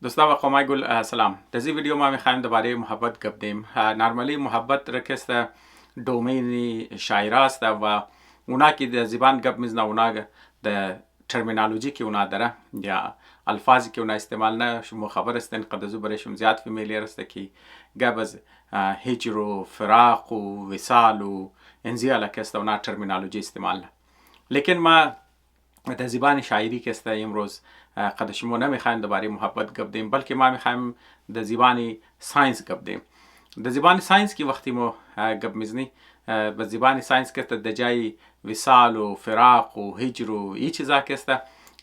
دوستا و قومای گل سلام. در این ویدیو ما میخوایم درباره محبت گپ دیم. نرمالی محبت رکست دومین شاعره است و اونا که در زبان گپ میزنه اونا در ترمینالوژی که اونا داره یا الفاظی که اونا استعمال نه شما خبر استن قدزو برایشون زیاد فامیلیر است که گپ از هجر و فراق و وصال و انزیال که است اونا ترمینالوژی استعمال نه. لیکن ما در زبان شاعری که است امروز قد شما نمیخوایم درباره محبت گپ دیم بلکه ما میخوایم در زبان ساینس گپ دیم. در زبان ساینس که وقتی ما گپ میزنی به زبان ساینس که در جای وصال و فراق و هجر و این چیزا که است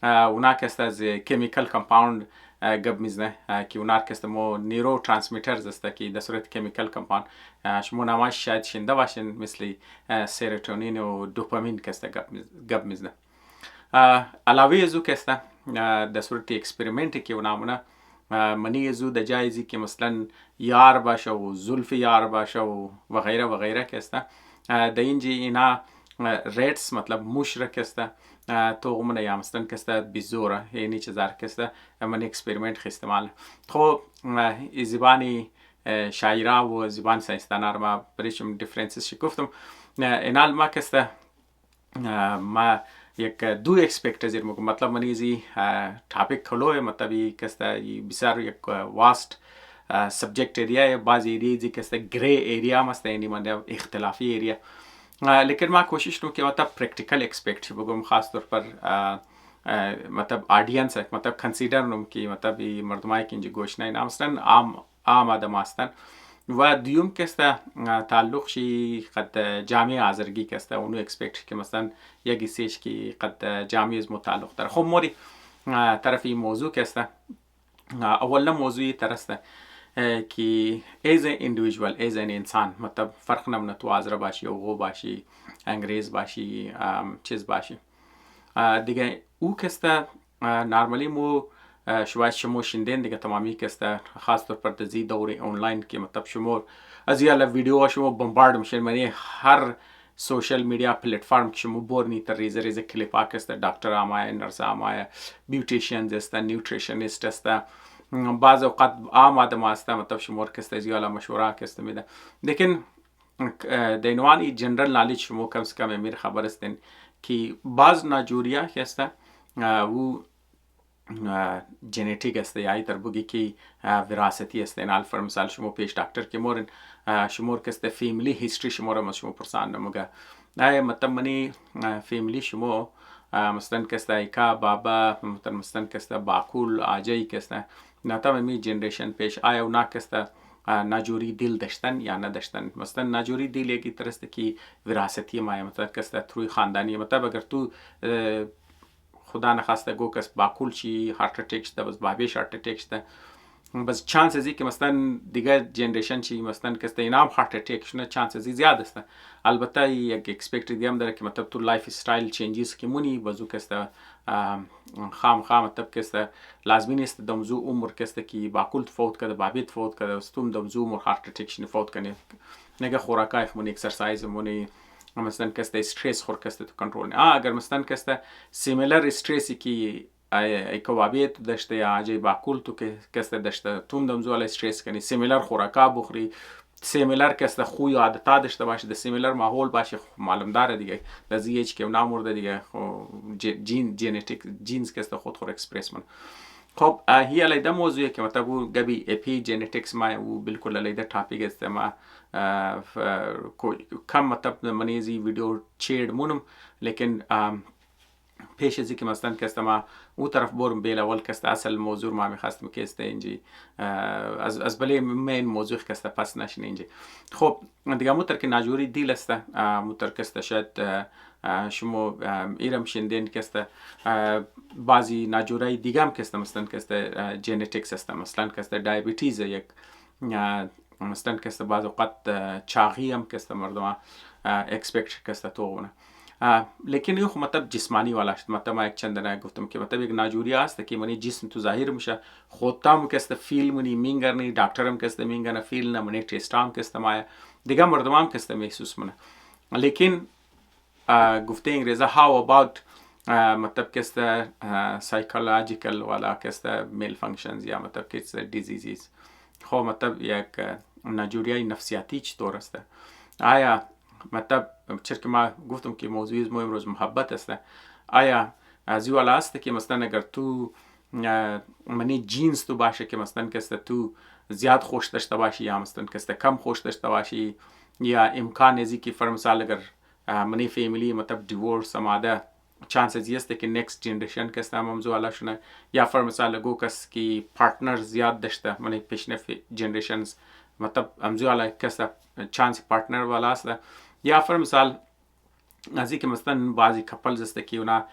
اونا که است از کیمیکل کمپاوند گپ میزنه که اونا که است مو نیرو ترانسمیترز است که در صورت کیمیکل کمپاوند شما نمایش شاید شنیده باشین مثل سیروتونین و دوپامین که است گپ میزنه. علاوه از او که است در صورت اکسپریمنتی که اونامونه منی از او در جایزی که مثلا یار باشه و زلف یار باشه و غیره و غیره که است در اینجا اینا ریتس مطلب موش را که است تو غمونه یا مثلا که است بیزوره یعنی چیزار که است من اکسپریمنت خی استعمال خب زبانی شاعره و زبان ساینسدانا رو ما بریشم دیفرنسش شی گفتم اینال ما که است ما یک دو اکسپکت زیر مگم مطلب من ایزی ٹاپک کلوه مطلب که است بسیار یک واست سبجکت ایریا بعض ایریزی که است گری ایریا مست یعنی من اختلافی ایریا لیکن ما کوشش کنم که مطلب پریکٹیکل اکسپکت بگم خاص طور پر مطلب آڈینس مطلب کنسیڈر نم که مطلب مردمای که اینجا گوش نه مثلا عام آدم هستن و دیوم که است تعلق شی قد جامعه آزرگی که است اونو اکسپکت که مثلا یکی سیش که قد جامعه از متعلق داره. خب موری طرفی موضوع که است اولا موضوعی ترسته که ایز اندیویژوال ایز ان انسان مطلب فرق نمونه تو آزره باشی اوغو باشی انگریز باشی چیز باشی دیگه او که است نرمالی مو شاید شما شنیدین دیگه تمامی که است خاص طور پر در دور آنلاین که مطلب شما از یه ویدیو شما بمبارد میشین یعنی هر سوشل میڈیا پلیٹفارم که شما برنی تا ریزه ریزه کلیپ ها که است دکتر آمایه نرس آمایه بیوتیشنز است نیوتریشنیست است بعض اوقات عام آدم است مطلب شما که است از یه مشوره که است میده لیکن دینوانی جنرال نالیج شما کم سے کم امیر خبر استین که بعض ناجوریا که است و جنیتیک است یا ای تربوگی که وراثتی است اینال فر مثال شما پیش دکتر که مورن شما که است فیملی هیستری شما را شما پرسان نموگه نه مطلب منی فیملی شما مثلا که است ایکا بابا مثلا که است باکول آجایی که است نه تمامی جنریشن پیش آیا اونا که است ناجوری دل داشتن یا نداشتن. مثلا ناجوری دل یکی طرست که وراثتی ما مثلا که است تروی خاندانی مطلب اگر تو خدا نخواسته گو کس باکول چی هارت اتیک شده بس بابیش هارت اتیک شده بس چانس ازی که مثلا دیگه جنریشن چی مثلا که است اینام هارت اتیک شده چانس ازی زیاد است. البته یک اکسپکت دیگه هم داره که مطلب تو لایف استایل چینجز که مونی بازو که است خام مطلب که است لازمی نیست دمزو عمر که است که باکول فوت کرده بابیت فوت کرده استوم دمزو عمر هارت اتیک شده فوت کنه نگه خوراکای مونی اکسرسایز مونی مثلا که است استرس خور که است تو کنترل نه اگر مثلا که است سیمیلر استرسی که ایکوابیت داشته یا اجای باکول تو که است داشته توم دمزو ال استرس کنی سیمیلر خوراکا بخوری سیمیلر که است خوی عادت داشته باشه د سیمیلر ماحول باشه معلوم داره دیگه لذیچ که نامورده دیگه جنتیک جینز که است خود خور اکسپرس من خب هی علیده موضوعی که مطلب گبی اپی جنتیکس ما و بالکل علیده ټاپک است ما کم مطلب منی زی ویدیو چیډ مونم لیکن پیش ازی که مثلا که است ما او طرف برم بیل اول که است اصل موضوع ما میخواستم که است اینجی از بله مین موضوع که است پس نشین اینجی. خب دیگه موتر که ناجوری دیل است موتر که است شاید شما ایرم شندین که است بعضی ناجورای دیگه هم که است مثلا که است جنتیکس است مثلا که است دیابتیز یک مثلا که است بعض اوقات چاقی هم که است مردم اکسپکت که است تو لیکن یه مطلب جسمانی والا شد مطلب ما یک چندانه گفتم که مطلب یک ناجوری است که منی جسم تو ظاهر میشه خودتام که است فیل منی مینگرنی دکترم که است مینگرنه فیل نه منی تستام که است ما دیگه مردمام که است محسوس منه لیکن گفته انگریزا how about مطلب که سایکولوژیکال والا که میل فانکشنز یا مطلب که دیزیزیز. خب مطلب یک ناجوریای نفسیاتی چطور است؟ آیا مطلب چرا که ما گفتم که موضوع ما امروز محبت است، آیا از این والا است که مثلا اگر تو منی جینس تو باشه که مثلا که تو زیاد خوش داشته باشی یا مثلا که کم خوش داشته باشی، یا امکان ازی که فرض مثال اگر منی فیملی مطلب دیورس آماده چانس ازی است که نیکست جنریشن که موضوع والا شونه، یا فرض مثال گو کس که پارتنر زیاد داشته منی پیشنه جنریشنز مطلب موضوع والا که چانس پارتنر والا است، یا فرض مثال از اینکه مثلا بعضی کپلز است که اونا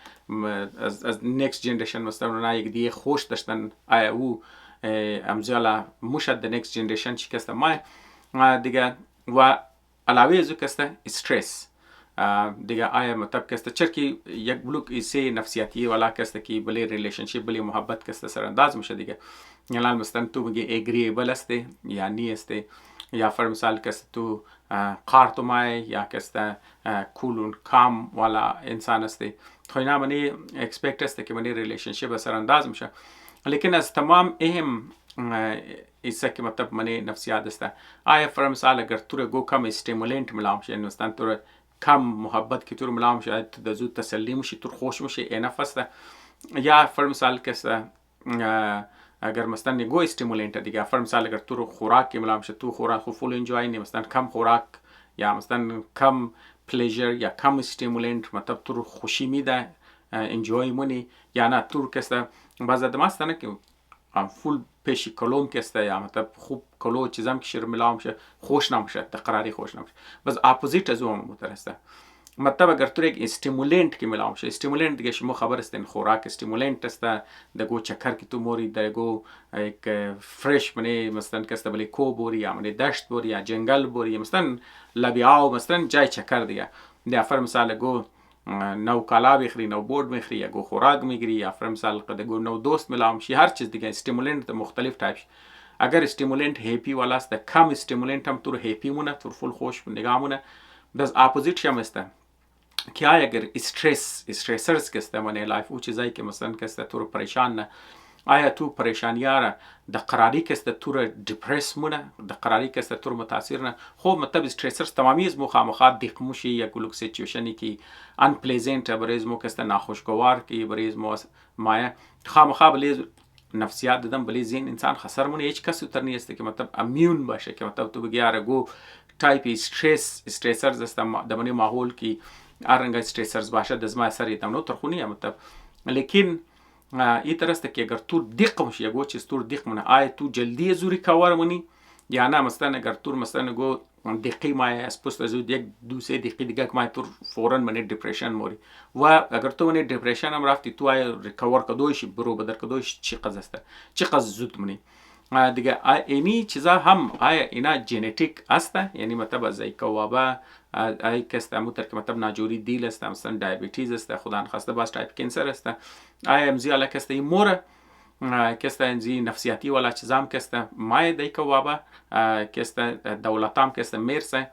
از نیکست جنریشن مثلا اونا یک دیگه خوش داشتن، آیا او امزالا موشد نیکست جنریشن چی کسته ما دیگه و علاوه از او کسته استرس دیگه آیا مطلب کسته چرکی یک بلوک ایسه نفسیاتی والا کسته که بلی ریلیشنشیپ بلی محبت کسته سرانداز میشه دیگه. یعنی مثلا تو میگه اگریبل استه یا نی استه، یا فرض مثال کس تو قارتو مای یا کس کولون کام والا انسان استه، خو اینا منی اکسپکت استه که منی ریلیشنشیپ سرانداز میشه. لیکن از تمام اهم ایسا که مطلب منی نفسیات استه، آیا فرض مثال اگر تو گو کم استیمولنت ملام شه، مثلا تو کم محبت که تو ملام شه تو زود تسلی میشی، تو خوش میشی انف استه، یا فرض مثال کس اگر مثلا نگو استیمولنت دیگه، فرض مثال اگر تو خوراک ملام شه، تو خوراک خو فول انجوای نی، مثلا کم خوراک یا مثلا کم پلیجر یا کم استیمولنت مطلب تو خوشی میده انجوای مونی، یا نه تو کسته بعض آدم هستن که فول پیشی کلوم کسته یا مطلب خوب کلو چیزام که شیر ملام شه خوش نمیشه، تقراری خوش نمیشه، بس اپوزیت از اون مترسته. مطلب اگر تو یک استیمولنت که ملام شه، استیمولنت دیگه شما خبر است این خوراک استیمولنت است، دگو چکر که تو موری دگو یک فرش منی مثلا کسته بلی کو بوری یا منی دشت بوری یا جنگل بوری مثلا لبیاو مثلا جای چکر دیگه، ده فرض مثال گو نو کالا بخری، نو بورد میخری، یا گو خوراک میگیری، یا فرض مثال دگو نو دوست ملام شی، هر چیز دیگه استیمولنت مختلف تایپ. اگر استیمولنت هپی والا است، کم استیمولنت هم تو هپی مونه، تو فول خوش نگاه مونه، بس اپوزیت شم است که آیا اگر استرسرز کسته منی لایف او چیزایی که مثلا کسته تو رو پریشان نه، آیا تو پریشانیاره د قراری کسته تو رو دیپرس مونه، د قراری کسته تو رو متاثر نه، خب مطلب استرسرز تمامی از مخامخات دیقموشی یا گلوک سیچویشنی که ان پلیزنت بریز مو کسته ناخوشگوار که بریز مو مایه خامخا بلیز نفسیات دادم بلی زین انسان خسر مونه هیچ کسی تر نیسته که مطلب امیون باشه که مطلب تو بگی آره گو تایپ استرسرز است دمانی ماحول که ارنگا استرسرز باشه دزما اثر یتم نو ترخونی مطلب. لیکن این طرست که اگر تو دق مشی یگو چیز تو دق منه، آیا تو جلدی زوری کار منی یا نه، مثلا اگر تو مثلا گو دقیقی مای اسپوست از یک دو سه دقیقه دیگه که مای تو فوراً منی دیپریشن موری، و اگر تو منی دیپریشن هم رفتی تو آیا ریکور کدویش برو بدر کدویش چی قضا است، چی قضا زود منی دیگه. اینی چیزا هم آیا اینا ژنتیک است، یعنی مطلب از ای کوابا ای کست اموتر که مطلب ناجوری دیل است، مثلا دیابتیز است، خدا نخواسته باز تایپ کانسر است، آیا امزی علا کست ای موره کست امزی نفسیاتی والا چیزام کست مای دی کوابا کست دولتام کست میرسه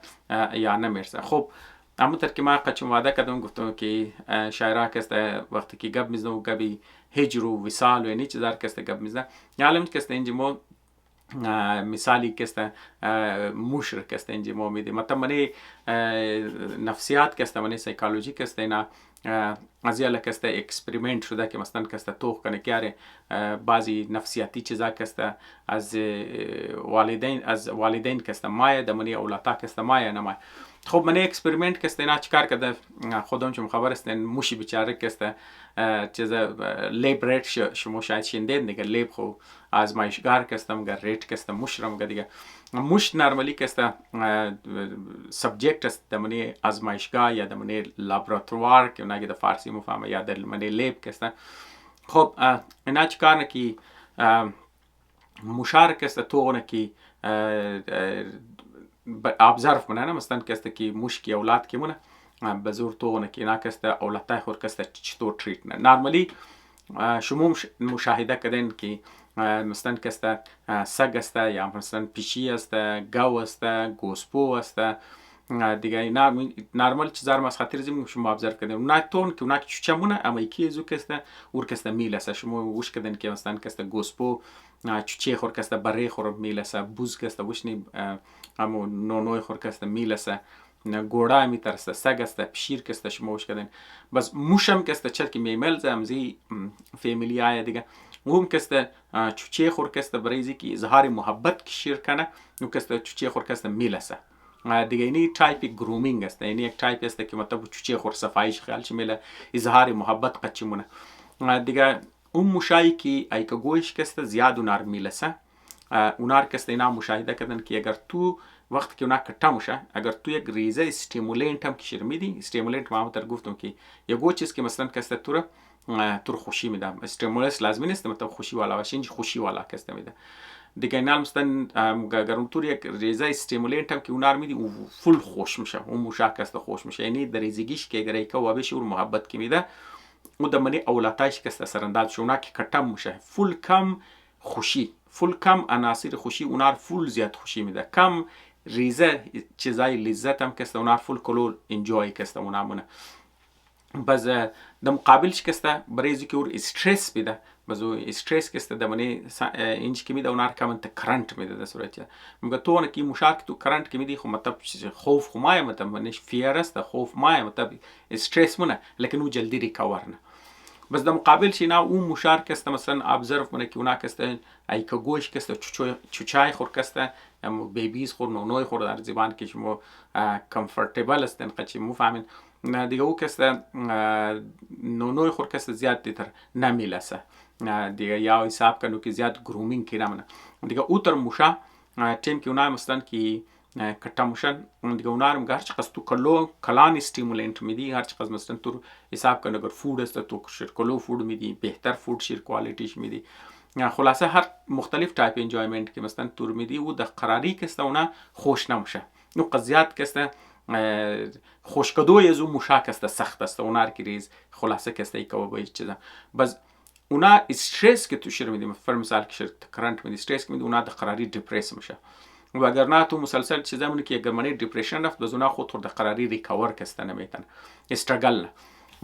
یا نمیرسه. خب اموتر که ما قچم واده کردم گفتم که شاعرها کست وقتی که گب میزنه و گبی هجر و وصال و اینی چیزار کست گب میزنه، یا علم کست اینجا مو مثالی کسته موشر کسته اینجا ما میده، مطلب منی نفسیات کسته منی سایکولوژی کسته اینا از یالا کسته اکسپریمنت شده که مثلا کسته توخ کنه که بعضی نفسیاتی چیزا کسته از والدین کسته مایه دمانی اولاتا کسته مایه نمایه. خب منی اکسپریمنت کسته اینا چیکار کرده خودم چون خبر است موشی بیچاره کسته چیز لیب ریت شما شاید شنیدید دیگه، لیب خو آزمایشگاه کستم گر ریت کستم مشرم دیگه، مش نرمالی کسته سابجکت است دمانی آزمایشگاه یا دمانی لابراتوار که نگه در فارسی مفهمه یا دمانی لیب کسته. خب اینا چیکار نکی مشار کسته تو نکی ابزرو منه، مثلا کسته که مشکی اولاد که منه بزور تو نکی اینا کسته اولادای خور کسته چطور تریت نه. نرمالی شما مشاهده کردین که مثلا کسته سگ است یا مثلا پیشی است، گاو است، گوسپو است، دیگه اینا نرمال چیزا رو از خاطر زمین شما ابزرو کردین اونا تون که اونا چوچمونه اما یکی زو کسته اور کسته میلسه شما وش کردین که مثلا کسته گوسپو چوچه خور کسته بره خور میلسه بوز کسته وشنی اما نونوی خور کسته میلسه گوڑا میترسته سگ است پشیر کسته شما وش کردین بس موشم کسته چرکی میمل زمزی فامیلی های دیگه اون کسته چوچه خور کسته برایزی که اظهار محبت کشیر کنه اون کسته چوچه خور کسته میلسه دیگه اینی تایپ گرومینگ است اینی یک تایپ است که مطلب چوچه خور صفایش خیال چه میله اظهار محبت قچمونه دیگه اون مشایی که ایک گوش کسته زیاد اونار میلسه اونار کسته اینا مشاهده کردن که اگر تو وقت که اونا کٹا موشه اگر تو یک ریزه استیمولینت هم کشیر میدی استیمولینت ما تر گفتم که یه گو چیز که مثلا کسته تو خوشی میده استیمولس لازمی نیست مطلب خوشی والا باشه اینج خوشی والا کسته میده دیگه اینا مثلا اگر اونطور یک ریزه استیمولینت هم که اونار میدی او فول خوش میشه اون موشه کسته خوش میشه یعنی در ریزگیش که اگر ایکا وابش اور محبت که میده او دمنی اولاتایش کسته سرنداز شونا که کٹا موشه فول کم خوشی فول کم عناصر خوشی اونار فول زیاد خوشی میده کم ریزه چیزای لذت هم کسته اونار فول کلور انجوی کسته اونا مونه باز در مقابلش کسته برای که اور استرس بیده باز استرس کسته دمنی اینج که میده اونار کامنت کرنٹ میده در صورت میگه تو اون کی مشارک تو کرنٹ که میدی خو مطلب خوف خو مای مطلب منش فیر است خوف مای مطلب استرس مونه لیکن او جلدی ریکاور نه بس در مقابلش اینا اون مشارک کسته مثلا ابزرو کنه که اونا کسته ایکا گوش کسته چوچای خور کسته بیبیز خور نونوی خور در زبان که شما کمفورتبل استن قچی مو فهمین دیگه او کسته نونوی خور کسته زیاد دیتر نمیلسه دیگه یا حساب کنو که زیاد گرومینگ کی نمونه دیگه او تر موشا تیم که اونا مثلا که کٹا موشن دیگه اونا رو هر چقدر تو کلان استیمولینت میدی هر چقدر مثلا تو حساب کنو اگر فود است تو شیر فود میدی بهتر فود شیر کوالیتیش میدی خلاصه هر مختلف تایپ انجویمنت که مثلا تور میدی او د قراری کسته اونا خوش نموشه نو قضیات کسته خوشکدوی از اون موشا کسته سخت است اونار که ریز خلاصه کسته ای که با هیچ چیزا بس اونا استرس که تو شیر میدی فر مثال که شیر کرنٹ میدی استرس که میدی اونا د قراری دیپریس میشه و اگر نه تو مسلسل چیزا مونی که اگر منی دیپریشن رفت بس اونا خود د قراری ریکاور کسته نمیتن استرگل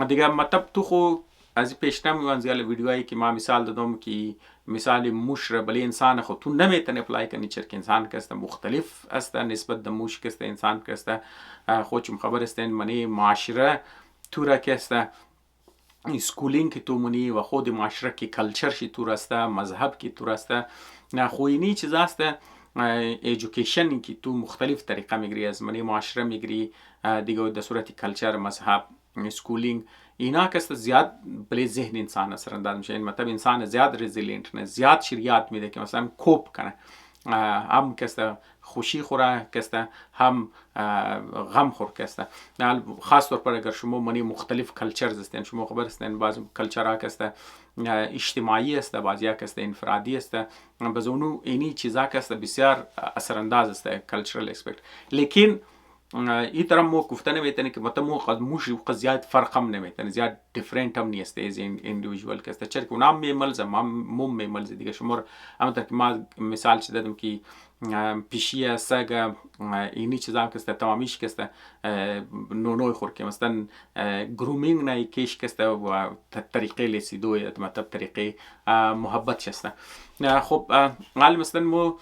دیگه مطلب تو خو از پیشنم میوانزیال ویدیوهایی که ما مثال دادم که مثال موش را بلی انسان خود تو نمیتن اپلای کنی چرک انسان کسته مختلف است نسبت د موش کسته انسان کسته خودشم خبر استین منی معاشره تو را کسته اسکولینگ که تو منی و خود معاشره که کلچر شی تو رسته مذهب که تو رسته خوینی چیز است ایژوکیشن که تو مختلف طریقه میگیری از منی معاشره میگیری دیگه در صورت کلچر مذهب اسکولینگ اینا کسته زیاد بلی ذهن انسان اثر انداز میشه این مطلب انسان زیاد رزیلینت نه زیاد شریعت میده که مثلا کوپ کنه هم کسته خوشی خوره کسته هم غم خور کسته خاص طور پر اگر شما منی مختلف کلچرز هستین شما خبر هستین بعض کلچرها کسته اجتماعی است بعضی کسته انفرادی است باز اونو اینی چیزا کسته بسیار اثر انداز است کلچرال اسپکت لیکن این طرح مو گفته نمیتونه که مطلب موش زیاد فرق هم نمیتونه زیاد دیفرنت هم نیست از این اندیویژوال کسته چرا که اونام میملزه مم میملزه دیگه شما همونطور که ما مثال چه دادم که پیشی سگ اینی چیزا کسته تمامیش کسته نونوی خور که مثلا گرومینگ نه کیش کسته و طریقه لسیدوی مطلب طریقه محبت شسته خب معلوم مثلا مو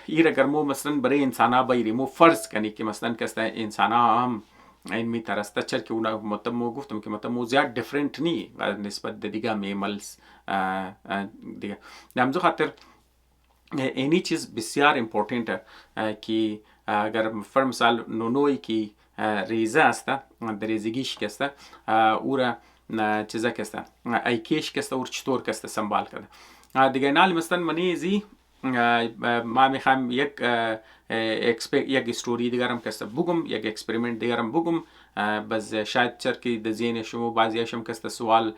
ایر اگر مو مثلا برای انسان ها بایری مو فرض کنی که مثلا کسته انسان ها هم این میترسته چر که اونا مطلب مو گفتم که مطلب مو زیاد دیفرنت نی نسبت دیگه میملز دیگه نمزو خاطر اینی چیز بسیار امپورتنت که اگر فر مثال نونوی که ریزه است در ریزگیش کسته او را چیزا کسته ایکیش کسته اور چطور کسته سنبال کرده دیگه نالی مثلا منیزی ما میخوام یک استوری دیگرم کسته بگم یک اکسپریمنت دیگرم بگم بس شاید چرکی د ذهن شما بعضیش هم کسته سوال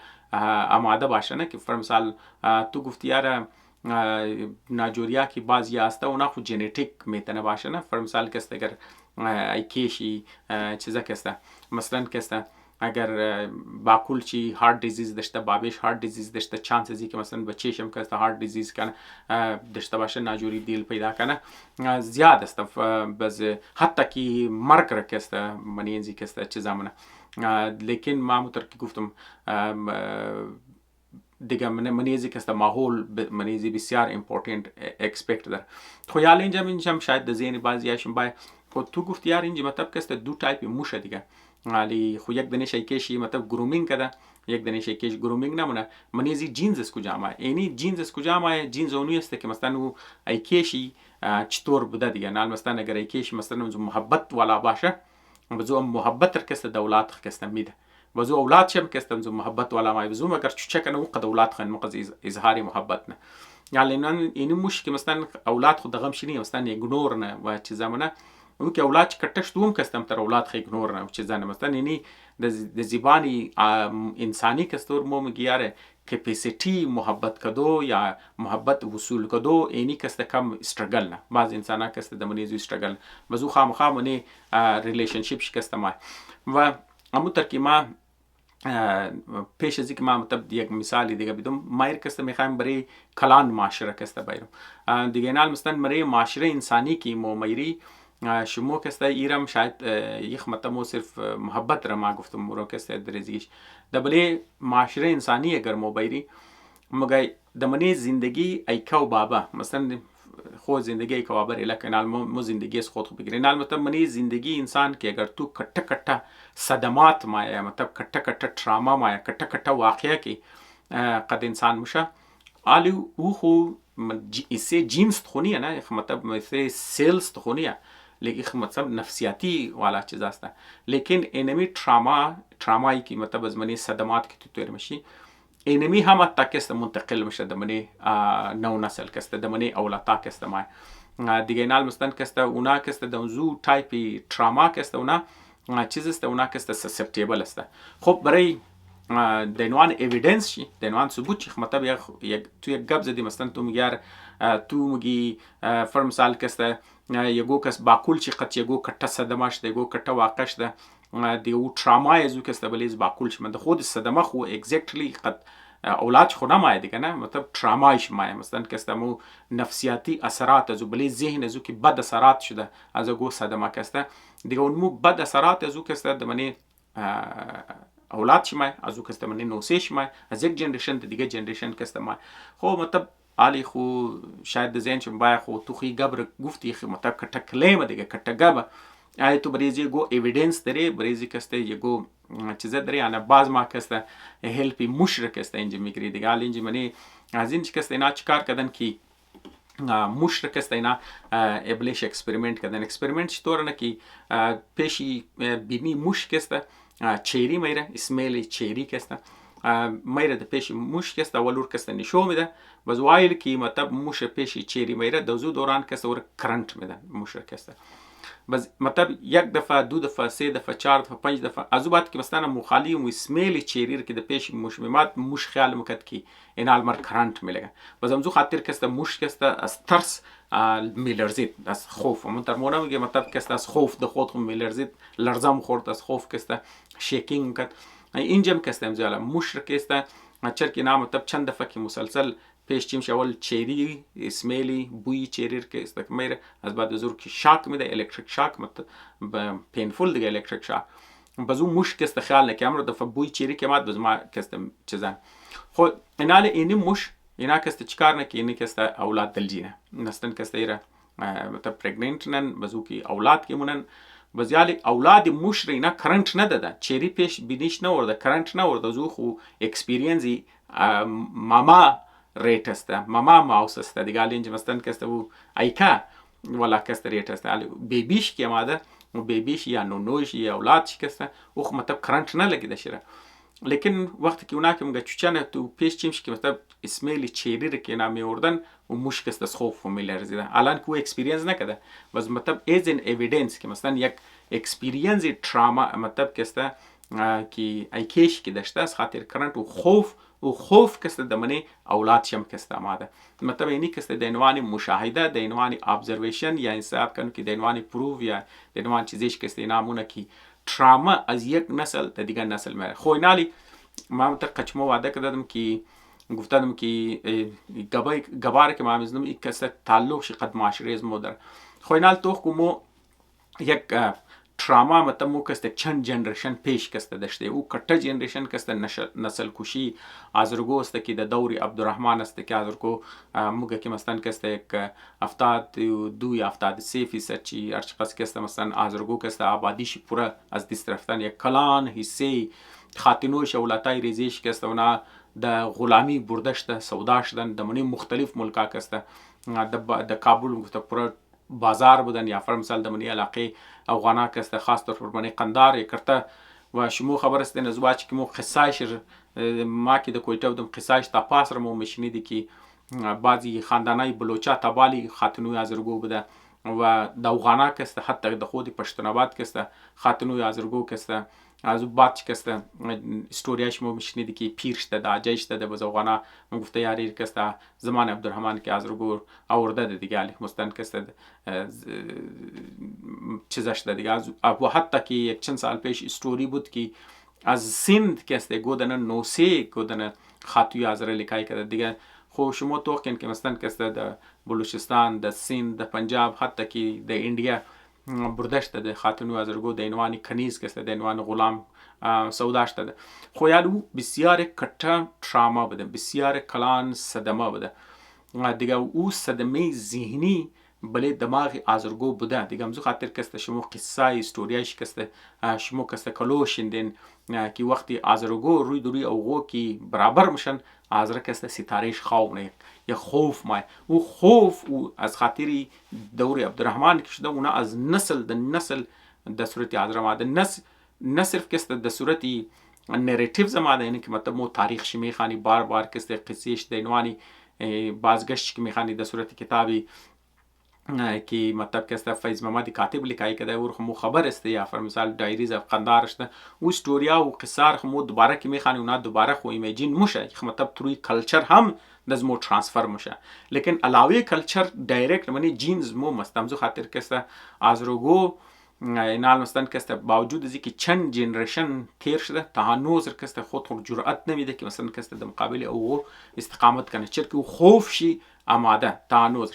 آماده باشه نه که فرمثال تو گفتی یاره ناجوریا کی بعضی هسته اونا خود ژنتیک میتونه باشه نه فرمثال کسته اگر ایکیشی چیزا کسته مثلا کسته اگر باکول چی هارت دیزیز داشته، بابیش هارت دیزیز داشته، چانس ازی که مثلا بچه‌ش هم که هارت دیزیز کنه داشته باشه، ناجوری دیل پیدا کنه زیاد است. بس حتی که مرگ را که است منیزی که است چه زمانه. لیکن ما همونطور که گفتم دیگه منیزی که است ماحول منیزی بسیار امپورتنت اکسپکت داره. خو یال اینجا شاید در ذهن بعضیاشون باید تو گفتی یار اینجا مطلب که است دو تایپ موشه دیگه، ولی خو یک دنه شیکشی مطلب گرومینگ کده، یک دنه شیکش گرومینگ نمونه. منیزی جینز از کجا آمده؟ اینی جینز از کجا آمده؟ جینز اونی است که مثلا او ایکشی چطور بوده دیگه. نال مثلا اگر ایکش مثلا محبت والا باشه، بزو محبت رکست دولت خکست میده، بزو اولاد شم کستم زو محبت والا مای بزو مگر چچک نه وقت دولت خن مقز اظهار محبت نه. یعنی نه اینی مش که مثلا اولاد خود دغم شنی مثلا ایگنور نه و چه زمانه او که اولاد کټش دوم کستم تر اولاد خې ایگنور نه چه زنه مثلا اینی د زبانی انسانی کستور مو مگیاره کپاسیتی محبت کدو یا محبت وصول کدو اینی کست کم استرگل نه. بعض انسانا کست دمنیزو استرگل بزو خامخا منی ریلیشنشیپ شکست ما و امو ترکی ما پیش از اینکه ما مطلب یک مثالی دیگه بدم مایر کست میخوایم برای کلان معاشره کست بایم دیگه. نال مثلا برای معاشره انسانی کی مو میری شما کست ایرم شاید یک مطلب مو صرف محبت را ما گفتم مرو کست درزیش دبلی معاشره انسانی اگر مو بیری مگه دمنی زندگی ایکا و بابا مثلا خود زندگی ایکا و بابا لکن نال مو زندگی از خود بگیری. نال مطلب منی زندگی انسان که اگر تو کټه کټه صدمات مایا مطلب کټه کټه تراما مایا کټه کټه واقعه کی قد انسان مشه آلی او خو اسے جینس تخونیه نه مطلب اسے سیلز تخونیه لیکن مطلب نفسیاتی والا چیز است. لیکن اینمی ترامایی که مطلب از منی صدمات که تو تیر میشی اینمی هم حتی کست منتقل میشه دمنی نو نسل کست دمنی اولتا کست مای دیگه. نال مثلا کست اونا کست دمزو تایپی تراما کست اونا چیز است، اونا کست سسپتیبل است. خب برای دنوان اویدنس چی دنوان ثبوت چی مطلب تو یک گپ زدی مثلا تو میگار تو میگی فرمسال کست یگو کس باکول چی قط یگو کټه صدماش ده یگو کټه واقعش ده دیو تراما ازو کست بلیز باکول چی من ده خود صدمه خو اگزکتلی قط اولاد خو نمایه دیگه نه مطلب ترامایش مایه مثلا کست مو نفسیاتی اثرات ازو بلی ذهن ازو که بد اثرات شده از گو صدمه کست دیگه اون مو بد اثرات ازو کست دمنی اولاد شمای ازو کست منی نوسه شمای از یک جنریشن دیگه جنریشن کست مای خو مطلب آلی خو شاید ذهن شم بای خو تو خی گبر گفتی خی مطلب کټه کلیم دیگه کټه گبا آی تو بریزی گو اویدنس داره بریزی کسته یگو چیزا داره انا باز ما کسته هلپی مشرک کسته اینجا میگری دیگه آلی اینجا منی از این کسته اینا چیکار کردن کی مشرک است اینا ابلیش اکسپریمنت کردن. اکسپریمنت چطور نه کی پیشی بینی مش کسته چیری میره اسمیل چیری کسته میره د پیشی مش کسته ولور کسته نشو میده باز وایل کی مطلب مش پیشی چیری میره دوزو دوران کسته ور کرنت میده مش کسته بس مطلب یک دفعه دو دفعه سه دفعه چهار دفعه پنج دفعه از بعد که مثلا مخالی و اسمیل چیریر که د پیش مشممات مش خیال مکد کی این المر کرنت میلگه بس امزو خاطر کسته مش کسته از ترس میلرزید از خوف من تر مونم میگه مطلب کسته از خوف د خود میلرزید لرزم خورد از خوف کسته شیکینگ کد اینجم کسته امزاله مش کسته چر کی نام مطلب چند دفعه که مسلسل پیش چیم شاول چیری اسمیلی بوی چیریر که استک میره از بعد زور که شاک میده الکتریک شاک مطلب پینفول دیگه الکتریک شاک بازو مش کست خیال نکیم رو دفعه بوی چیری که ماد باز ما کستم چیزن خود اینال اینی مش اینا کست چیکار نکی اینی کست اولاد دلجینه نستن کست ایره مطلب پرگننت نن بازو کی اولاد کی مونن بازیالی اولاد مش رو اینا کرنت نداده چیری پیش بینیش نورده کرنت نورده زو خو اکسپیرینزی ماما ریت است ماما ماوس است دیگه اینجا مثلا کست او ایکا ولا کست ریت است بیبیش که ماده و بیبیش یا نونوش یا اولادش کسته او مطلب کرنت نلگیده شده لیکن وقتی که اونا که مگه چوچانه تو پیش چیمش که مطلب اسمیلی چیری رو که اینا میوردن و مش کست از خوف و میلرزیده الان که او اکسپیرینس نکده بس مطلب ایز این ایویدنس که مثلا یک اکسپیرینس تراما مطلب کسته که ایکیش که داشته از خاطر کرنت و خوف کسته دمنی اولاد شم کسته آماده مطلب اینی کسته دینوانی مشاهده دینوانی ابزرویشن یا انصاب کنو که دینوانی پروف یا دینوان چیزیش کسته نامونه که تراما از یک نسل تا دیگر نسل میره. خب اینالی ما قچمو وعده کردم که گفتم که گباره که ما میزنم یک کس تعلقش قد معاشره از مو داره. خب اینال تو کمو یک تراما مطلب مو کسته چند جنریشن پیش کسته داشته او کتا جنریشن کسته نسل کشی آزرگو است که در دوری عبدالرحمن است که آزرگو موگه که مثلا کسته یک 72 یا 73% چی ارچقس کسته مثلا آزرگو کسته آبادیش پورا از دست رفتن یک کلان حصه خاتنوش اولاتای ریزیش کسته اونا د غلامی برده شده سودا شدن د منی مختلف ملکا کسته د کابل گفته پورا بازار بودن یا مثال د منی علاقه افغانا کسته خاص طور پر منی قندار کرته و شمو خبر است نزواج که مو قصایش ما که د کویته بودم قصایش تا پاس رو مشنیدی که بعضی خاندانای بلوچا تبالی خاتنوی آزرگو بوده و د افغانا کسته حتی د خود پشتوناباد کسته خاتنوی آزرگو کسته از بعد کسته استوریاش مو میشنیدی که پیر شده د اجای شده د بزوغانا مو گفته یاری کسته زمان عبدالرحمن که آزرگو آورده د دیگه علی مستن کسته چیزش ده دیگه و حتی که یک چند سال پیش استوری بود که از سند کسته گودن نوسه گودن خاتوی آزره لکای کرده دیگه. خب شما توقعین که مثلا کسته د بلوچستان د سند د پنجاب حتی که د انډیا بردشته د خاتونو آزرگو د عنوان کنیز کسته د عنوان غلام سوداشته ده. خو یالو بسیار کتا تراما بده بسیار کلان صدمه بده دیگه او صدمه ذهنی بله دماغ آزرگو بوده دیگه همزو خاطر کسته شما قصه استوریاش کسته شما کسته کلوشندین که وقتی آزرگو روی دوری اوغو که برابر میشن آزرگ کسته ستارهش خواه یا خوف مای او خوف او از خاطری دوری عبدالرحمن که شده اونا از نسل د صورت آزرگ نه صرف کسته د صورت نریتیو زماده یعنی که مطلب مو تاریخ شی میخانی بار بار کسته قصیش د عنوانی بازگشت که میخانی د صورت کتابی که مطلب کسته فیض محمد کاتب لکایی کده اور خمو خبر است یا فر مثال دایریز افغاندار شده او استوریا و قصار خمو دوباره که میخوانی اونا دوباره خو ایمیجین موشه که مطلب تروی کلچر هم دزمو ترانسفر موشه لیکن علاوه کلچر دایرکت منی جینز مو مستمزو خاطر کسته آزروگو اینال مستن کسته باوجود از اینکه چند جنریشن تیر شده تا هنوز کسته خود جرأت نمیده که مثلا کسته در مقابل او استقامت کنه چرا که او خوف شی آماده تا هنوز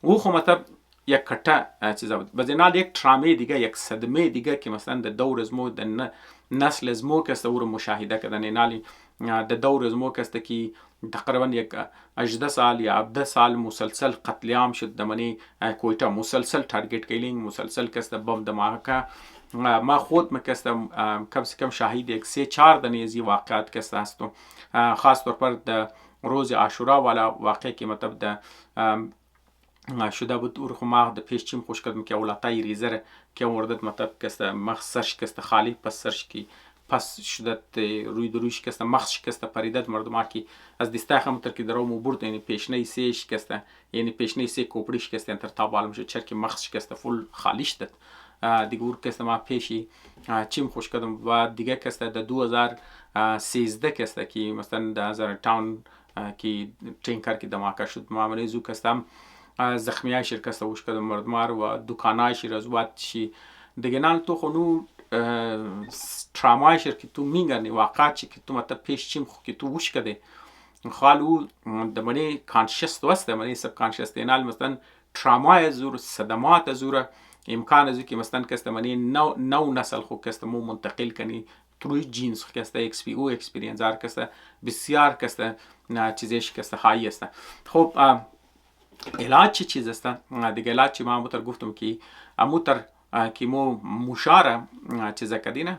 او خو مطلب یک کتا چیزا بود بزنال یک ترامه دیگه یک صدمه دیگه که مثلا در دور ازمو در نسل ازمو کسته او رو مشاهده کردن اینالی در دور ازمو کسته که تقریبا یک 18 سال یا 17 سال مسلسل قتل عام شد دمنی کویتا مسلسل تارگت کیلینگ مسلسل کسته بم دماغه ما خود مکستم کم سے کم شاهد یک 3-4 دنیزی واقعات کسته هستم خاص طور پر در روز عاشورا والا واقع که مطلب در شده بود او رو ما د پیش چیم خوش کردم که اولاتای ریزر که وردت مطلب کسته مخ سرش کسته خالی پس سرش کی پس شدت روی دروش کسته مخش کسته پریدت مردم که از دسته همونطور که درو مو برد یعنی پیشنه سیش کسته یعنی پیشنه سی کوپریش کسته انتر تابالم شد چرا که مخش کسته فول خالی شدت دیگه ور کسته ما پیشی چیم خوش کردم و دیگه کسته در 2013 کسته که مثلا در هزار تاون که تینکر که دماغه شد معامله زو کستم زخمیای شرکت وش کردم مردمار و دکانای شیرازوات شی دیگه نال تو خونو ترامای شرکت تو میگنی واقعات چی که تو مطلب پیش چیم خو که تو وش کده خالو دمنی کانشس دوست دمنی سب کانشس نال مثلا ترامای زور صدمات زور امکان از که مثلا کست منی نو نسل خو کست مو منتقل کنی تروی جینز کست ایکس پی او اکسپریانس ار کست بسیار کست چیزش کست های است. خب علاج چه چیز است؟ دیگه علاج چی ما متر گفتم که اموتر که مو مشاره چیزا کدینه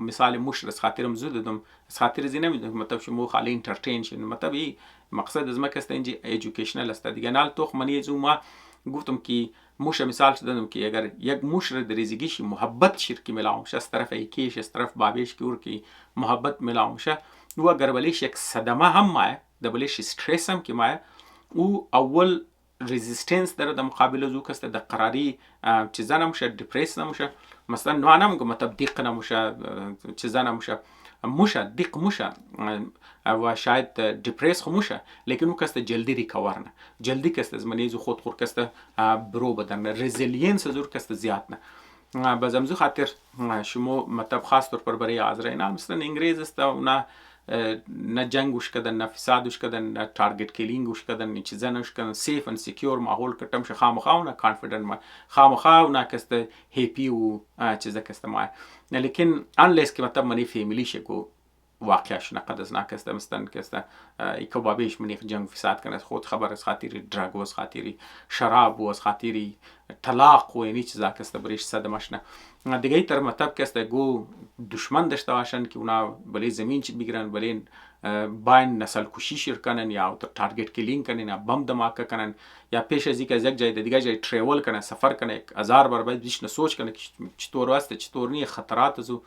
مثال مشر از خاطرم زود دادم از خاطر زی نمیدونم مطلب شما خالی انترتین شد مطلب ای مقصد از ما کست اینجا ایژوکیشنل است دیگه نال توخ منی زو ما گفتم که موشہ مثال دادم که اگر یک مشر دریزگیش محبت شرکی ملاومشه از طرف ایکیش از طرف بابیش که اور که محبت ملاومشه و اگر بلیش یک صدمه هم مایه دبلیش استرس هم که مایه او اول رزिस्टنس در مقابل زو کست د قراری چیزا نموشه دیپریس نموشه مثلا نو انا میگم مطلب دیق نموشه چیزا نموشه موشه دیق موشه و شاید دیپریس خموشه لیکن او کست جلدی ریکاور نه جلدی کست از منیزو خود خور کست برو بدن رزیلینس زور کست زیاد نه بزمزو خاطر شما مطلب خاص طور پر برای آزرائیل مثلا انگریز است اونا نه جنگ وش کردن، نه فساد وش کردن، نه تارگت کیلینگ وش کردن، نه چیزا نوش کردن، سیف اند سکیور ماحول کردن شه خامخا اونا کانفیدنت ما خامخا اونا کست هپی و چیزا کست ما. لیکن انلیس که مطلب منی فیملی شه کو واقعش نقدرناک است مثلا که یک بابیش منی جنگ فساد کنه خود خبر از خاطری دراگ و از خاطری شراب و از خاطری طلاق و اینی چیزا که برایش صدمش نه دیگه تر مطلب که گو دشمن داشته باشن که اونا بله زمین چی بگیرن بله باین نسل کشی شیر کنن یا تارگت کیلینگ کنن یا بم دماکه کنن یا پیش از اینکه از یک جای دیگه جای تریول کنه سفر کنه 1000 بار باید بیش نسوچ کنه که چطور است چطور نیه خطرات زو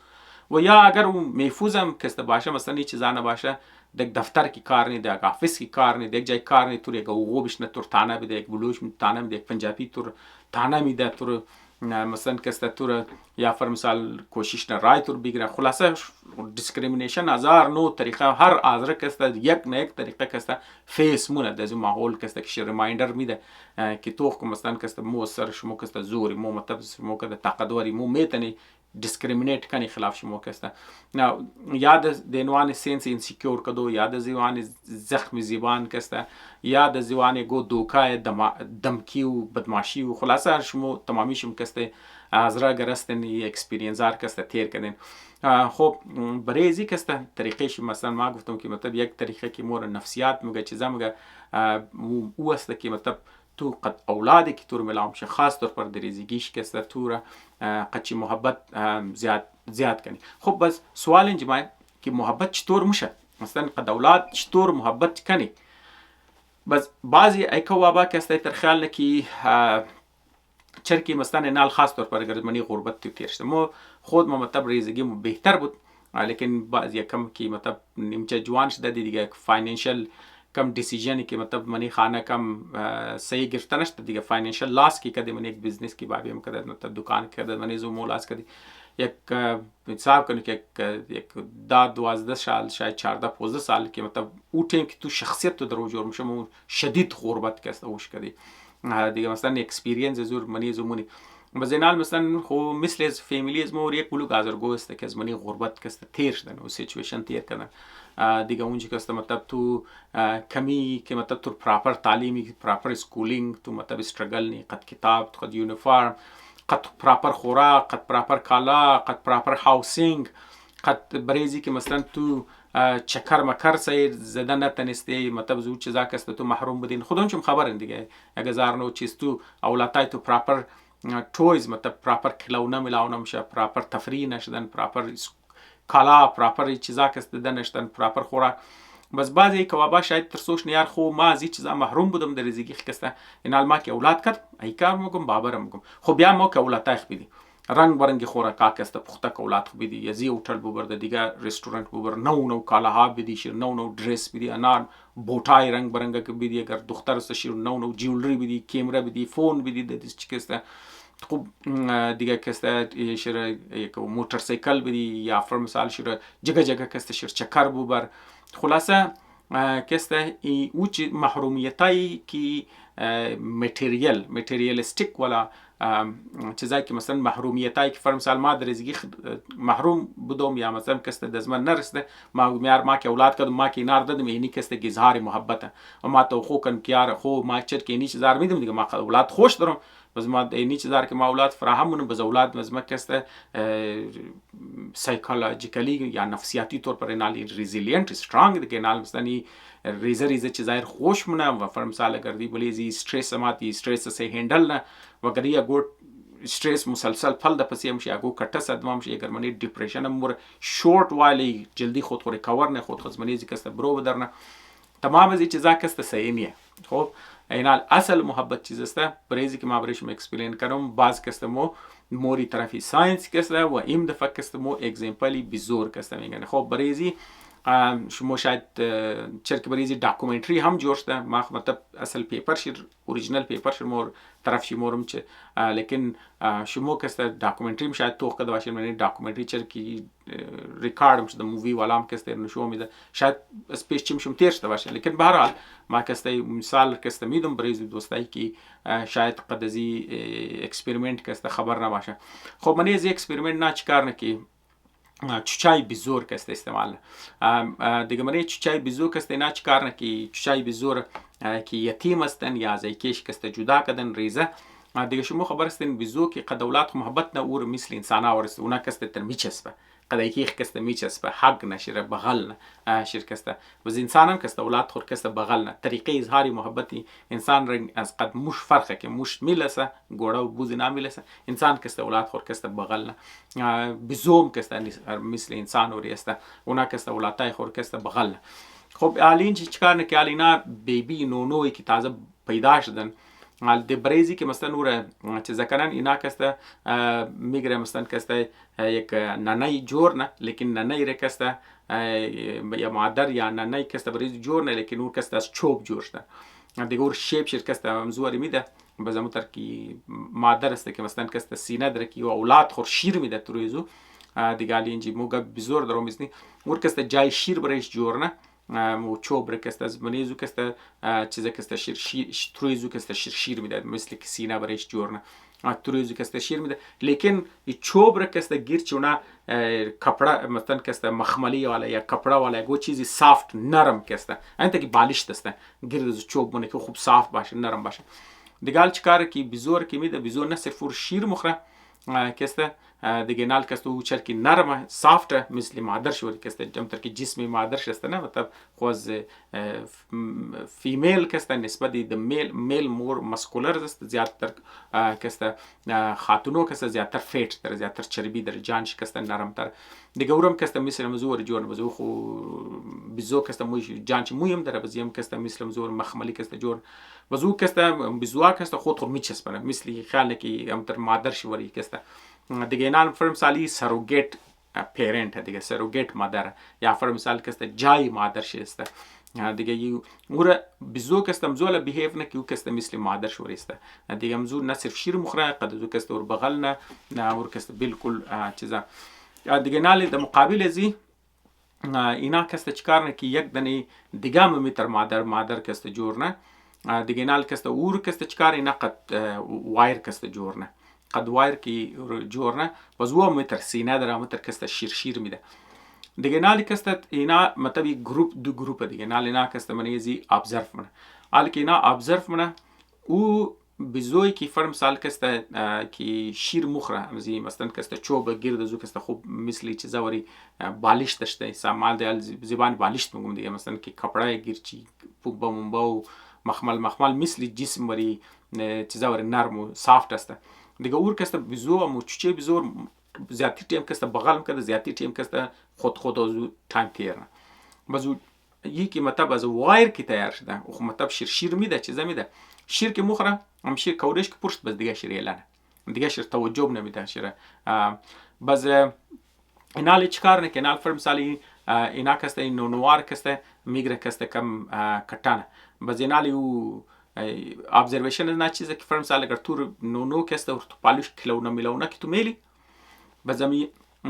و یا اگر اون محفوظم کسته باشه مثلا این چیزا نباشه یک دفتر کی کار نه یک آفیس کی کار نه یک جای کار نه تو یک اوغو بشنه تور تانه بده یک بلوچ تانه بده یک پنجابی تور تانه میده تور مثلا کسته تور یا فر مثال کوشش نه رای تور بگیره خلاصه دیسکریمینیشن 1000 نو طریقه هر آزره کسته یک نه یک طریقه کسته فیس مونه د ماحول کسته که ریمایندر میده که تو مثلا کسته مو سر شمو کسته زوری مو مطلب شمو کده طاقتوری مو میتنی discriminate کنی خلاف شما کسته نه یاد دینوان سینس اینسیکیور کدو یاد زیوان زخم زیبان کسته یاد زیوان گو دوکای دمکی و بدماشی و خلاصه شما تمامی شما کسته از را گرستن اکسپریانس کسته تیر کردین. خب برای ازی کسته طریقش مثلا ما گفتم که مطلب یک طریقه که مور نفسیات میگه چیزا میگه او است که مطلب تو قد اولادی که تو رو ملام شه خاص طور پر دریزگیش که تو را قدچی محبت زیاد کنی. خب بس سوال اینجا که محبت چطور میشه مثلا قد اولاد چطور محبت کنی. بس بعضی ایکوابا که است تر خیال نکی چرکی مثلا نال خاص طور پر اگر منی غربت تو تیر شده مو خود ما مطلب ریزگی مو بهتر بود لیکن بعضی کم کی مطلب نیمچه جوان شده دیگه فاینانشل کم دیسیژنی که مطلب منی خانه کم صحیح گرفتن نشد دیگه فاینانشل لاس کی کده من یک بزنس کی بابی هم کده مطلب دکان کده من زو مولاس کده یک حساب کنی که یک 12 سال شاید 14 15 سال که مطلب او تیم که تو شخصیت تو درو جور میشه شدید غربت کسته اوش کدی دیگه مثلا اکسپریانس زور منی زمونی بزنال مثلا خو مثل از فامیلی از مور یک بلوگ ازرگو است که از منی غربت کسته تیر شدن و سیچویشن تیر کردن دیگه اونجا که است مطلب تو کمی که مطلب تو پراپر تعلیمی پراپر اسکولینگ تو مطلب استرگل نی قد کتاب قد یونیفرم قد پراپر خوراک قد پراپر کالا قد پراپر هاوسینگ قد بریزی که مثلا تو چکر مکر سیر زدن نتنستی مطلب زود چیزا که است تو محروم بدین خودم چم خبرن دیگه اگه زارنو چیز تو اولاتای تو پراپر تویز مطلب پراپر کلاونه ملاونه میشه پراپر تفریح نشدن پراپر کالا پراپر چیزا که است دنشتن پراپر خوراک بس بعضی کوابا شاید ترسوش نیار خو ما از چیزا محروم بودم در زندگی خسته اینال ما که اولاد کرد ای کار میگم بابرم میگم خو بیا ما که اولاد تاخ بدی رنگ برنگ خوراک است پخته که اولاد خو بدی یزی هتل ببرد دیگه رستورانت ببر نو کالا ها بدی شیر نو درس بدی انار بوتای رنگ برنگ که بدی اگر دختر است شیر نو جولری بدی کیمرا بدی فون بدی د چی که خوب دیگه کسته شیر یک موتورسیکل بدی یا فر مثال شیر جگه کسته شیر چکر ببر خلاصه کسته او چی محرومیتایی که متریالیستیک ولا چیزایی که مثلا محرومیتایی که فر مثال ما در زندگی محروم بودم یا مثلا کسته دزمن نرسته ما که اولاد کردم ما که نار دادم اینی کسته اظهار محبت و ما تو خو کن کیار خو ما چر که اینی چیزار میدم دیگه ما اولاد خوش دارم بس ما اینی چیزار که ما اولاد فراهمون بز اولاد مزمه کسته سایکولوژیکلی یا نفسیاتی طور پر نالی ریزیلینت استرانگ دیگه نال مثلا ریزه چیزای خوش مونه و فر مثال گردی بلیزی استرس ماتی استرس سے هندل نه وگری یا گوت استرس مسلسل پل د پسی هم شي اگو کټه صدمه شي اگر منی ډیپریشن مور شورت وایلی جلدی خود خو ریکور نه خود خزمنی کسته برو بدرنه تمام از چیزا کسته صحیح خب اینال اصل محبت چیز است بریزی که ما برشم اکسپلین کردم باز کسته مو موری طرفی ساینس کسته و ایم دفعه کسته مو اگزمپلی بزور کسته میگن خب بریزی شما شاید چرک بریزی داکومنتری هم جور شده، ما مطلب اصل پیپر شیر اوریجینال پیپر شیر مور طرف شی مورم چه، لیکن شما کسته داکومنتری شاید توخ کده باشین، یعنی داکومنتری چرکی ریکارد شده مووی والام کسته نشون میده، شاید اسپیش چیم شم تیر شده باشه. لیکن به هر حال ما کسته مثال کسته میدم بریزی دوستایی که شاید قد ازی اکسپریمنت کسته خبر نباشه. خب من از اکسپریمنت نه چیکار نکی چوچای بیزور کسته استعمال دیگه من چوچای بیزور کسته نه چیکار نکی چوچای بیزور که یتیم هستن یا زایکش کسته جدا کردن ریزه دیگه شما خبر هستین بیزو که قد اولاد محبت نه اور مثل انسان ورسته اونا کسته تر میچسبه قد یکیخ کسته میچسبه حق نشره بغل نه شیر کسته وز انسان هم کسته اولاد خور کسته بغل نه طریقه اظهاری محبتی انسان رنگ از قد موش فرقه که موش میلسه گوڑا و بوزی نمیلسه انسان کسته اولاد خور کسته بغل نه بیزوم کسته مثل انسان وریسته اونا کسته اولادای خور کسته بغل نه. خب الان چیکار نکه اینا بیبی نونوی که تازه پیدا شدن د بریزی که مثلا نور چیزا کنن اینا کسته میگره مثلا کسته یک ننای جور نه لیکن ننای ره کسته یا مادر یا ننای کسته بریزی جور نه لیکن اون کسته از چوب جور شده دیگه اون شیپ شیر کسته مزوری میده بزموتر که مادر است که مثلا کسته سینه داره که اولاد خور شیر میده تو رویزو دیگه الی اینجی موگا بزور دارو میزنی اون کسته جای شیر بریش جور نه مو چوبر کسته از منیزو کسته چیزا کسته شیر ترویزو کسته شیر میده مثل که سینه برایش جور نه ترویزو کسته شیر میده لیکن چوبر کسته گیر چونه کپڑا مثلا کسته مخملی والا یا کپڑا والا گو چیزی سافت نرم کسته انت که بالش دسته گیر چوب مونه که خوب صاف باشه نرم باشه دیگه چیکار کی بیزور کی میده بیزور نه صرف شیر مخره کسته دیگه نال کسته او چرکی نرمه سافت مثل مادر شوری کسته جمتر که جسمی مادر شسته نه مطلب خوز فیمیل کسته نسبت دی میل مور مسکولر است زیادتر کسته خاتونو کسته زیادتر فیت در زیادتر چربی در جانش کسته نرم تر دیگه اورم کسته مثل مزور جور بزو خو بزو کسته موش جانش مویم در بزیم کسته مثل مزور مخملی کسته جور بزو کسته بزوا کسته خود میچسبنه مثل خیال که امتر مادر شوری کسته دیگه نال فر مثالی سروگیت پیرنت دیگه سروگیت مادر یا فر مثال کسته جای مادر شسته دیگه یو اور بزو کسته مزول بیهیو نه کیو کسته مثل مادر شوریسته دیگه مزول نه صرف شیر مخره قد زو کسته اور بغل نه اور کسته بالکل چیزا دیگه نال د مقابل ازی اینا کسته چیکار نه کی یک دنه دیگه متر مادر کسته جور نه دیگه نال کسته اور کسته چیکار اینا قد وایر کسته جور نه قد وایر کی جور نه وزو متر سینه در متر کسته شیر میده دیگه نال کسته اینا مطلب گروپ دو گروپ دیگه نال اینا کسته منیزی ابزرف منه حال که اینا ابزرف منه او بزوی کی فرم سال کسته کی شیر مخره مثلا کسته چوب گرد زو کسته خوب مثلی چیزا وری بالش داشته سامال دیال زبان بالش میگم دیگه مثلا کی کپڑا گیرچی پوبا منبا مخمل مثلی جسم وری چیزا وری نرم و سافت است دیگه اور کسته بزو و چوچه بزور زیادتی تیم کسته بغل میکرده زیادتی تیم کسته خود از تایم تیرنه بزو یکی مطلب از وایر کی تیار شده خو مطلب شیر میده چیزا میده شیر که مخره هم شیر کورش که پرشت بس دیگه شیر یلنه دیگه شیر توجه نمیده شیر بس اینال چیکار نه که اینال فرم سالی اینا کسته این نوار کسته میگره کسته کم کټانه بس اینال یو observation نه چیزه که فرم سال اگر تو نو کسته اور تو پالوش کلونه میلونه که تو میلی بزمی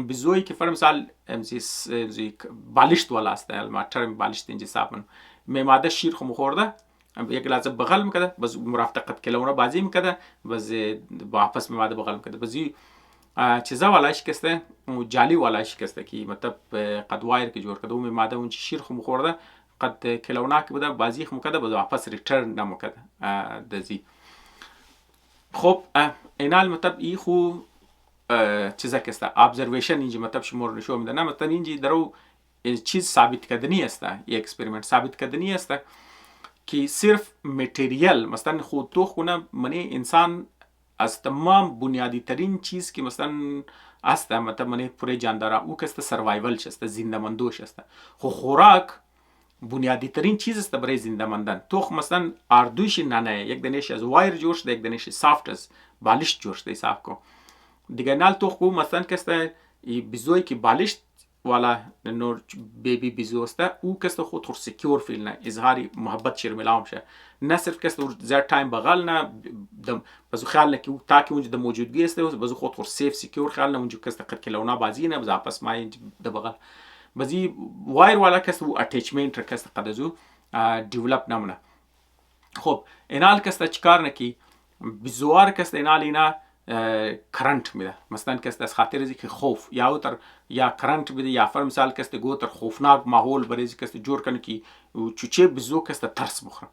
بزوی که فرم سال امزی بالشت والا است ما ترم بالشت اینجا سابن میماده شیر خو مخورده یک لحظه بغل میکرده بس مرافقت کلونه بازی میکرده بس واپس میماده بغل میکرده بزی چیزا والا شکسته جالی والا شکسته که مطلب قد وایر که جور کرده و میماده اون شیر خو مخورده قد کلونه که بوده بازی خو میکرده بس واپس ریترن نمیکرده دزی خب اینال مطلب ای خو چیزا کسته observation اینجا مطلب شمار نشون میده نه مطلب اینجا درو چیز ثابت کردنی است یک اکسپریمنت ثابت کردنی است که صرف متریال مثلا خود تو خونه منی انسان از تمام بنیادی ترین چیز که مثلا است مطلب منی پوره جان داره او کسته سروایول است زنده ماندوش است خو خوراک بنیادی ترین چیز است برای زنده ماندن تو مثلا اردوش نه یک دنیش از وایر جوش ده یک دنیش سافت از بالش جوش ده حساب کو دیگه نال تو خو مثلا کسته بزوی که بالش والا نور بیبی بیزو است او کست خود خور سکیور فیل نه اظهاری محبت شرملام شه نه صرف کست زیاد تایم بغل نه بازو خیال نه که تا که اونجا د موجودگی است بازو خود خور سیف سکیور خیال نه اونجا کست قد کلونا بازی نه باز آپس مای د بغل بازی وایر والا کست او اتچمنت کست قدزو دیولپ نمونه. خب اینال کست چیکار نکی بیزوار کست اینال اینا کرنٹ میده مثلا کست از خاطر ازی که خوف یا کرنٹ میده یا فر مثال کست گو تر خوفناک ماحول برای کست جور کنه که چوچه بیزو کست ترس بخوره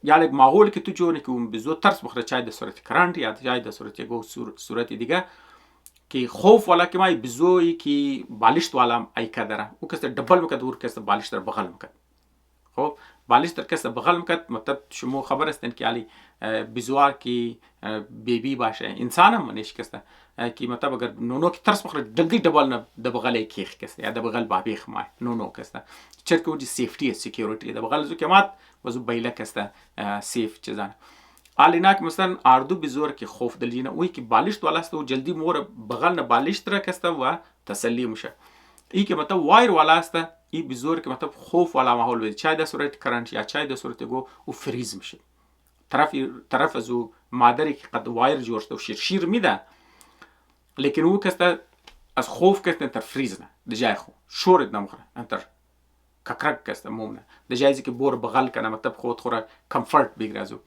یا یک ماحول که تو جور که اون بیزو ترس بخوره چای در صورت کرنٹ یا چای در صورت گو صورت دیگه که خوف والا که ما بیزویی که بالشت والا ایکا داره او کست دبل مکد اور کست بالشت در بغل مکد. خب بالشت در کست بغل مکد مطلب شما خبر استن که علی بیزوار کی بیبی باشه انسان هم منش کسته که مطلب اگر نونو کی ترس بخوره جلدی دبل نه د بغل کیخ کسته یا د بغل بابیخ ما نونو کسته چرکه وجی سیفتی سکیوریتی د بغل زو کمات وزو بیله کسته سیف چیزان آلینا که مثلا اردو بیزور که خوف دلینا وی که بالشت والا است و جلدی مور بغل نه بالشت را کسته و تسلی میشه. ای که مطلب وایر والا است ای بیزور که مطلب خوف والا ماحول وید چای در صورت کرنٹ یا چای در صورت گو او فریز میشه طرف از او مادری که قد وایر جوشته و شیر میده لیکن او کسته از خوف کسته انتر فریز نه ده جای خو شورت نمخوره انتر ککرک کسته مومنه ده جایزی که بور بغل کنه مطلب خود خوره کمفرت بگیره از او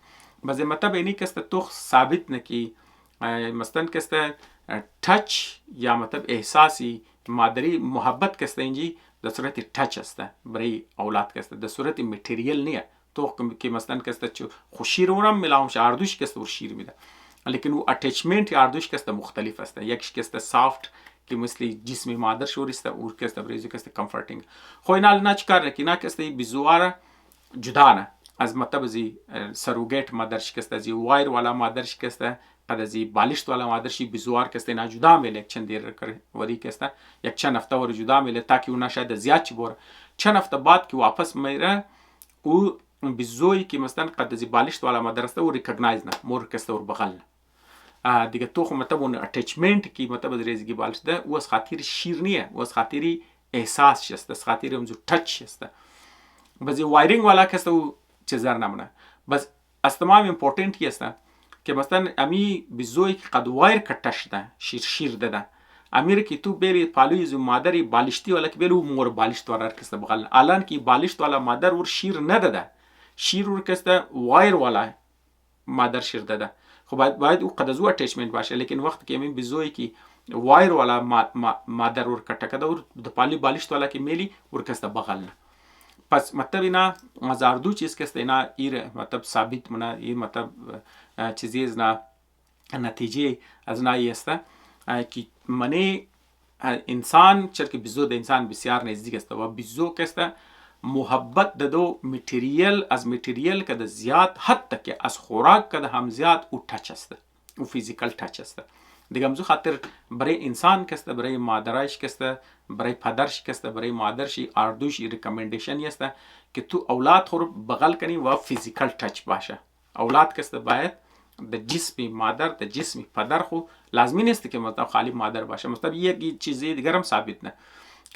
بزه مطلب اینی کسته تو ثابت نه که مثلا کسته ټچ یا مطلب احساسی مادری محبت کسته اینجی در صورت ټچ استه برای اولاد کسته در صورت متریل نیه تو که مثلا کسته چو خوشیر اونم ملاهم شه اردوش کسته ور شیر میده لیکن او اتچمنت اردوش کسته مختلف است یکش کسته سافت که مثل جسم مادر شوریسته اور کسته بریزو کسته کمفورتینگ خو اینا نه چیکار نکی نه کسته بیزواره جدا نه از مطلب زی سروگیت مادر شکسته زی وایر والا مادر شکسته قد زی بالشت والا مادر شی بیزوار کسته نه جدا میله یک چند دیر کر وری کسته یک چند هفته ور جدا میله تاکي اون شاید زیاد چی بور چند هفته بعد که واپس میره او بیزوی که مثلا قد زی بالشت والا مادر است او ریکگنایز نه مور کسته ور بغل نه دیگه تو خو مطلب اون اتچمنت کی مطلب از ریزگی بالشت ده او از خاطر شیر نیه او از خاطر احساس شسته از خاطر اون ټچ شسته بس وایرینگ والا کسته او چیزار نمونه بس از تمام امپورتنت هسته که مثلا امی بیزوی که قد وایر کټش ده شیر ده امیر کی تو بری پالوی زو مادری بالشتی والا که بلو مور بالشت والا کسته بغل الان کی بالشت والا مادر ور شیر نده شیر ور کسته وایر والا مادر شیر ده خب باید او قدزو اتچمنت باشه لیکن وقت که امین بیزوی کی وایر والا مادر ور کټکده ور د پالی بالشت والا کی میلی ور کسته بغل نه پس مطلب اینا مزاردو چیز کسته اینا ایر مطلب ثابت منه ایر مطلب چیزی از نه نتیجه از نه است که منی انسان چرا بیزو د انسان بسیار نزدیک است و بیزو کسته محبت دو متریال از متریال که زیاد حتی که از خوراک که هم زیاد او ټچ است او فیزیکال ټچ است دیگه همزو خاطر برای انسان کسته برای مادرش کسته برای پدرش کسته برای مادرشی اردوش ریکامندیشن است که تو اولاد خور بغل کنی و فیزیکال ټچ باشه اولاد کسته باید د جسم مادر د جسم پدر خو لازمی نیست که مطلب خالی مادر باشه مطلب یک چیزی دیگر هم ثابت نه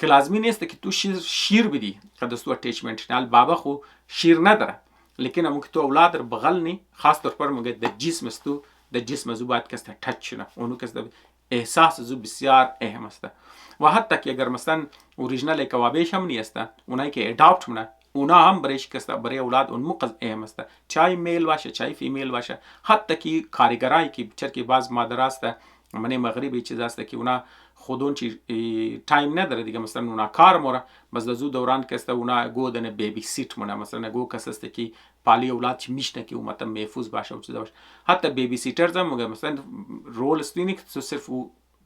که لازمی نیست که تو شیر بدی که دستو اتچمنت نال بابا خو شیر نداره لیکن امو که تو اولاد رو بغل نی خاص طور پر مگه د جسم استو د جسم زو باید کسته ټچ نه اونو کسته احساس زو بسیار اهم است و حتی که اگر مثلا اوریجینال کوابیش هم نیست اونایی که اډاپټ منه اونا هم برای شکسته برای اولاد اون موقع اهم است چای میل باشه چای فیمیل باشه حتی که کارگرایی که چرکی باز مادر است من مغربی چیز است که اونا خودون چی تایم نداره دیگه مثلا اونا کار موره بس دزو دوران کسته اونا گودن بیبی سیت مونه مثلا گو کس است که پالی اولاد چی میشنه که اومد محفوظ باشه و چیز باشه حتی بیبی سیترز هم میگه مثلا رول استینی که تو صرف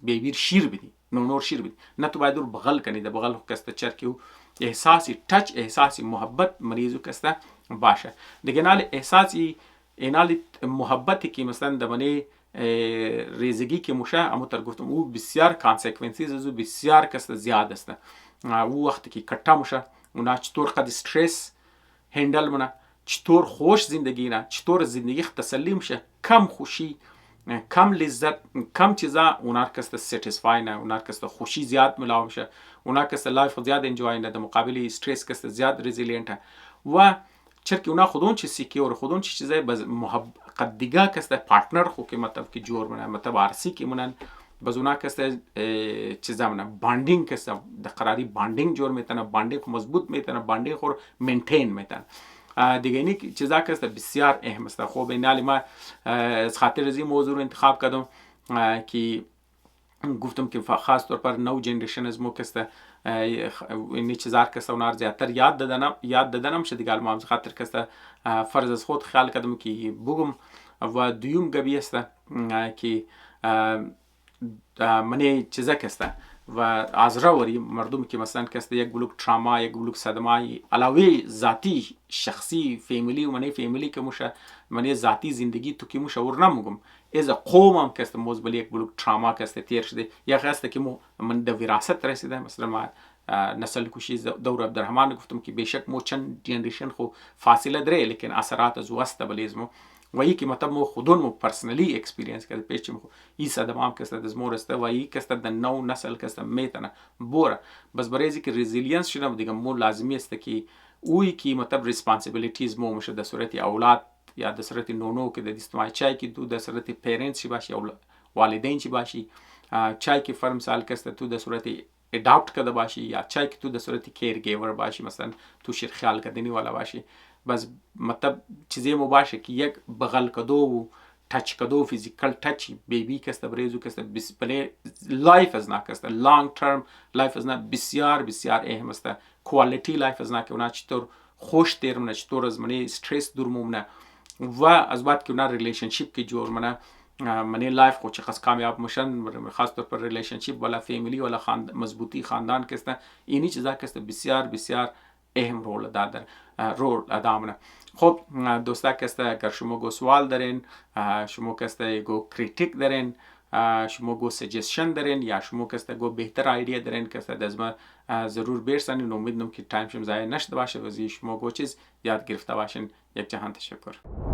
بیبی شیر بدی نور شیر بدی نه تو باید بغل کنی ده بغل کسته چرکی احساسی ټچ احساسی محبت مریضو کسته باشه دیگه نال احساسی اینال محبتی که مثلا دمنی ریزگی که موشہ امو تر گفتم او بسیار کانسیکونسیز از او بسیار کسته زیاد است او وقتی که کٹا موشہ اونا چطور قد استرس هندل منه چطور خوش زندگی نه چطور زندگی تسلیم شه کم خوشی کم لذت کم چیزا اونا کست ساتیسفای نه، اونا کست خوشی زیاد ملاو میشه، اونا کست لایف زیاد انجوای نه، در مقابل استرس کست زیاد رزیلینت و چرا اونا خودون چی سیکی و خودون چی چیزای باز محبت دیگه کست پارتنر خو که مطلب که جور منن مطلب عرسی که منن باز اونا کست چیزا منن باندینگ کست در قراری باندینگ جور میتونه، باندینگ مضبوط میتونه، باندینگ خور مینتین میتونه دیگه. اینی چیزا که است بسیار اهم است. خب اینالی ما از خاطر از این موضوع رو انتخاب کردم که گفتم که خاص طور پر نو جنریشن از مو کسته این چیزا که است اونار زیادتر یاد دادنم شد دیگه. ما از خاطر کسته فرض از خود خیال کردم که بگم و دویم گبی است که منی چیزا که است و از راوری مردم که مثلا کسته یک بلوک تراما، یک بلوک صدمه علاوه ذاتی شخصی فامیلی و منی فامیلی که موشه منی ذاتی زندگی تو که موشه ور نمگم از قومم کسته موزبل یک بلوک تراما کسته تیر شده یا خسته که من د وراثت رسیده. مثلا ما نسل کشی دور عبدالرحمن گفتم که بیشک مو چند جنریشن خو فاصله داره لیکن اثرات از وست بلیزمو و ای که مطلب مو خودون مو پرسنلی اکسپریانس کرده پیش مو ای صدمام کسته از مورسته و ای کسته د نو نسل کسته میتونه بوره بس برای که رزیلینس شدم دیگه مو لازمی است که اوی که مطلب ریسپانسیبلیتیز مو مشه در صورت اولاد یا در صورت نونو که د استماعی چای که تو در صورت پیرنتس چی باشی یا والدین چی باشی چای که فرم سال کسته تو در صورت اداپت کرده باشی یا چای که تو در صورت کیر گیور باشی مثلا تو شیر خیال کردنی والا باشی بس مطلب چیزی مو باشه که یک بغل کدو و ټچ کدو فیزیکل ټچ بیبی کسته بریزو کسته بله لایف از نه کسته لانگ ترم لایف از نه بسیار بسیار اهم است. کوالیتی لایف از نه که اونا چطور خوش تیر منه، چطور از منی استرس دور مومنه و از بعد که اونا ریلیشنشیپ که جور منه منی لایف خو چقدر کامیاب میشن خاص طور پر ریلیشنشیپ والا فامیلی والا مضبوطی خاندان کسته اینی چیزا کسته بسیار بسیار اهم رول ادا منه. خب دوستا کسته اگر شما گو سوال دارین، شما کسته گو کریتیک دارین، شما گو سجیشن دارین یا شما کسته گو بهتر ایدیا دارین کسته دزما ضرور برسانین. امیدوارم که تایم شما ضایع نشده باشه و شما گو چیز یاد گرفته باشین. یک جهان تشکر.